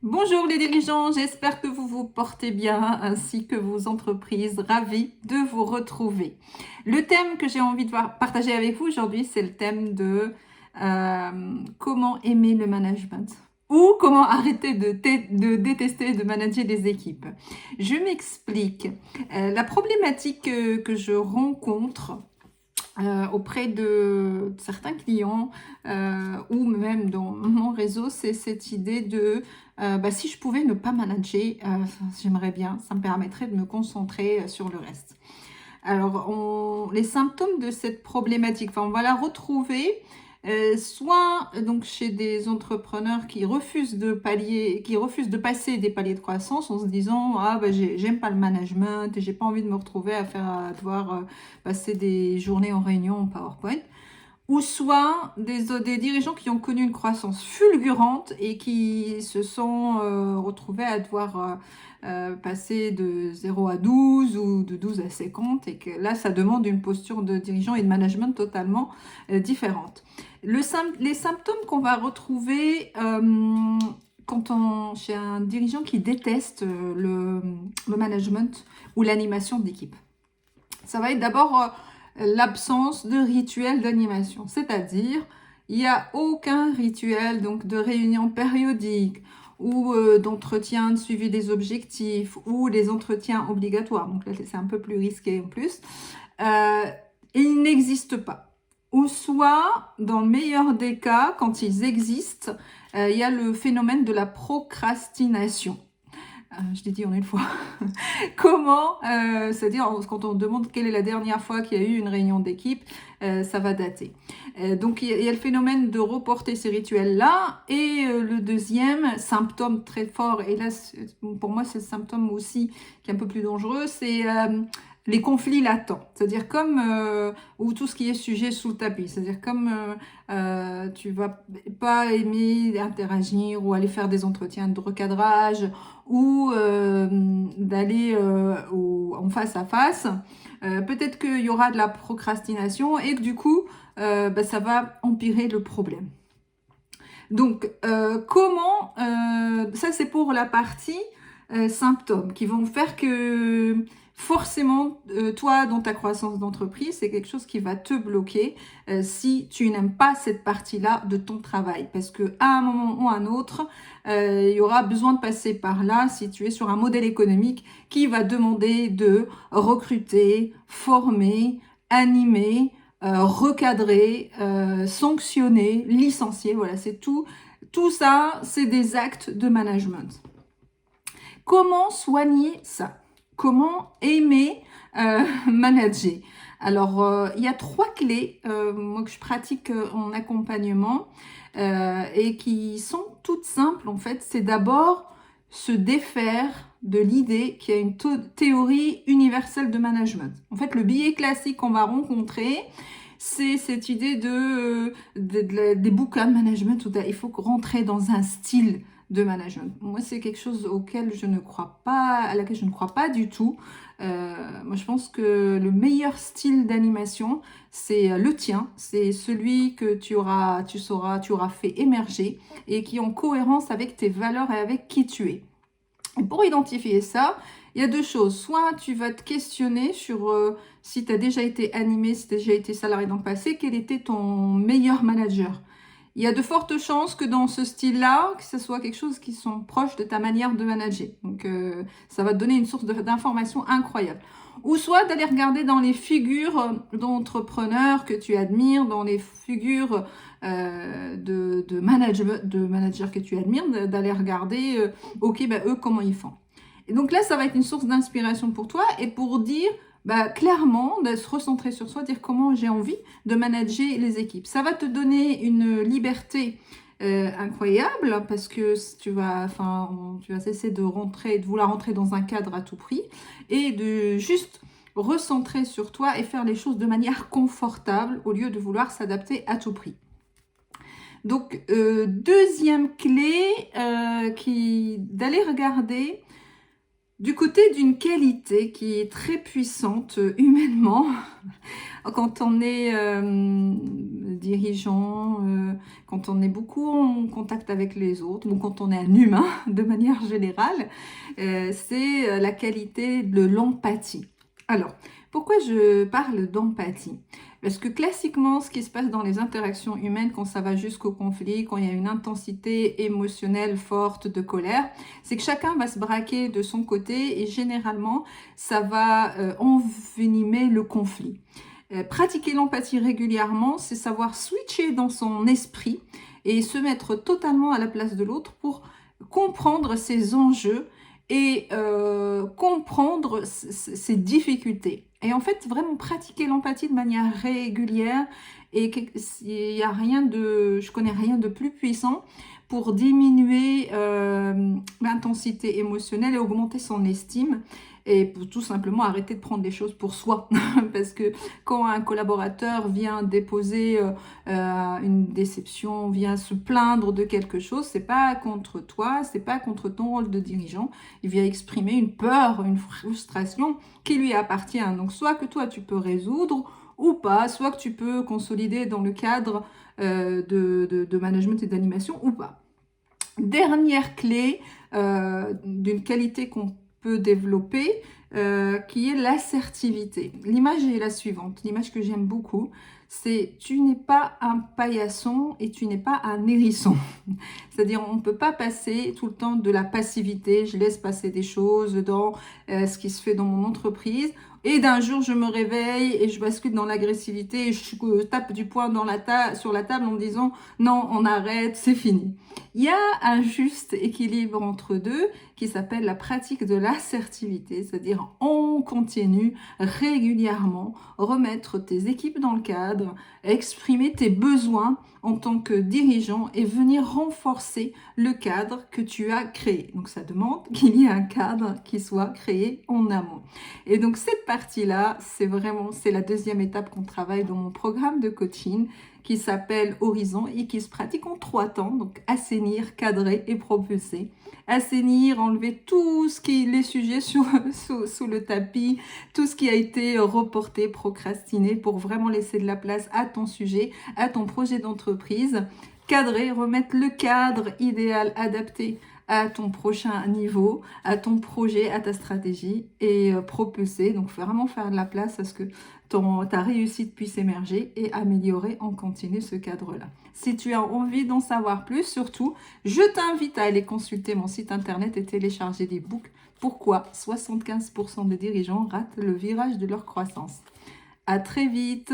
Bonjour les dirigeants, j'espère que vous vous portez bien ainsi que vos entreprises. Ravis de vous retrouver. Le thème que j'ai envie de partager avec vous aujourd'hui, c'est le thème de comment aimer le management ou comment arrêter de détester de manager des équipes. Je m'explique. La problématique que je rencontre auprès de certains clients ou même dans mon réseau, c'est cette idée de si je pouvais ne pas manager, j'aimerais bien, ça me permettrait de me concentrer sur le reste. Alors, les symptômes de cette problématique, on va la retrouver soit donc chez des entrepreneurs qui refusent de passer des paliers de croissance en se disant j'aime pas le management et j'ai pas envie de me retrouver à devoir passer des journées en réunion en PowerPoint, ou soit des dirigeants qui ont connu une croissance fulgurante et qui se sont retrouvés à devoir passer de 0 à 12 ou de 12 à 50, et que là, ça demande une posture de dirigeant et de management totalement différente. Les symptômes qu'on va retrouver chez un dirigeant qui déteste le management ou l'animation d'équipe, ça va être d'abord l'absence de rituel d'animation, c'est-à-dire il n'y a aucun rituel donc de réunion périodique ou d'entretien de suivi des objectifs ou des entretiens obligatoires. Donc là, c'est un peu plus risqué en plus. Il n'existe pas. Ou soit, dans le meilleur des cas, quand ils existent, il y a le phénomène de la procrastination. Je l'ai dit en une fois. Comment, c'est-à-dire quand on demande quelle est la dernière fois qu'il y a eu une réunion d'équipe, ça va dater. Donc il y a le phénomène de reporter ces rituels-là. Et le deuxième symptôme très fort, et là pour moi c'est le symptôme aussi qui est un peu plus dangereux, c'est les conflits latents, c'est-à-dire comme ou tout ce qui est sujet sous le tapis, c'est-à-dire comme tu vas pas aimer interagir ou aller faire des entretiens de recadrage ou d'aller en face à face. Peut-être qu'il y aura de la procrastination et que du coup ça va empirer le problème. Donc ça c'est pour la partie symptômes qui vont faire que forcément, toi, dans ta croissance d'entreprise, c'est quelque chose qui va te bloquer si tu n'aimes pas cette partie-là de ton travail. Parce qu'à un moment ou à un autre, il y aura besoin de passer par là si tu es sur un modèle économique qui va demander de recruter, former, animer, recadrer, sanctionner, licencier. Voilà, c'est tout. Tout ça, c'est des actes de management. Comment soigner ça? Comment aimer manager? Alors, il y a 3 clés, moi que je pratique en accompagnement et qui sont toutes simples en fait. C'est d'abord se défaire de l'idée qu'il y a une théorie universelle de management. En fait, le biais classique qu'on va rencontrer, c'est cette idée des bouquins de management où il faut rentrer dans un style de management. Moi, c'est quelque chose auquel je ne crois pas, à laquelle je ne crois pas du tout. Moi, je pense que le meilleur style d'animation, c'est le tien. C'est celui que tu auras fait émerger et qui est en cohérence avec tes valeurs et avec qui tu es. Et pour identifier ça, il y a 2 choses. Soit tu vas te questionner sur si tu as déjà été animé, si tu as déjà été salarié dans le passé, quel était ton meilleur manager. Il y a de fortes chances que dans ce style-là, que ce soit quelque chose qui sont proches de ta manière de manager. Donc, ça va te donner une source d'information incroyable. Ou soit d'aller regarder dans les figures d'entrepreneurs que tu admires, dans les figures de managers que tu admires, d'aller regarder, eux, comment ils font. Et donc là, ça va être une source d'inspiration pour toi et pour dire clairement, de se recentrer sur soi, dire comment j'ai envie de manager les équipes. Ça va te donner une liberté incroyable parce que tu vas cesser de vouloir rentrer dans un cadre à tout prix et de juste recentrer sur toi et faire les choses de manière confortable au lieu de vouloir s'adapter à tout prix. Donc, deuxième clé, d'aller regarder du côté d'une qualité qui est très puissante humainement. Quand on est dirigeant, quand on est beaucoup en contact avec les autres, ou quand on est un humain de manière générale, c'est la qualité de l'empathie. Alors, pourquoi je parle d'empathie? Parce que classiquement, ce qui se passe dans les interactions humaines, quand ça va jusqu'au conflit, quand il y a une intensité émotionnelle forte de colère, c'est que chacun va se braquer de son côté et généralement, ça va envenimer le conflit. Pratiquer l'empathie régulièrement, c'est savoir switcher dans son esprit et se mettre totalement à la place de l'autre pour comprendre ses enjeux et comprendre ses difficultés. Et en fait, vraiment pratiquer l'empathie de manière régulière, et il y a rien de, je connais rien de plus puissant pour diminuer l'intensité émotionnelle et augmenter son estime, et pour tout simplement arrêter de prendre les choses pour soi. Parce que quand un collaborateur vient déposer une déception, vient se plaindre de quelque chose, c'est pas contre toi, c'est pas contre ton rôle de dirigeant, il vient exprimer une peur, une frustration qui lui appartient. Donc soit que toi tu peux résoudre ou pas, soit que tu peux consolider dans le cadre de management et d'animation ou pas. Dernière clé d'une qualité qu'on peut développer, qui est l'assertivité. L'image est la suivante, l'image que j'aime beaucoup, c'est tu n'es pas un paillasson et tu n'es pas un hérisson. C'est-à-dire on ne peut pas passer tout le temps de la passivité, je laisse passer des choses dans ce qui se fait dans mon entreprise, et d'un jour je me réveille et je bascule dans l'agressivité et je tape du poing sur la table en me disant non, on arrête, c'est fini. Il y a un juste équilibre entre deux qui s'appelle la pratique de l'assertivité, c'est-à-dire on continue régulièrement remettre tes équipes dans le cadre, exprimer tes besoins en tant que dirigeant et venir renforcer le cadre que tu as créé. Donc ça demande qu'il y ait un cadre qui soit créé en amont. Et donc cette partie-là, c'est la deuxième étape qu'on travaille dans mon programme de coaching qui s'appelle Horizon et qui se pratique en 3 temps. Donc assainir, cadrer et propulser. Assainir, enlever tout ce qui est les sujets sous le tapis, tout ce qui a été reporté, procrastiné pour vraiment laisser de la place à ton sujet, à ton projet d'entreprise. Cadrer, remettre le cadre idéal adapté à ton prochain niveau, à ton projet, à ta stratégie et propulser. Donc vraiment faire de la place à ce que ta réussite puisse émerger et améliorer en continu ce cadre-là. Si tu as envie d'en savoir plus, surtout, je t'invite à aller consulter mon site internet et télécharger l'e-book Pourquoi 75% des dirigeants ratent le virage de leur croissance. À très vite!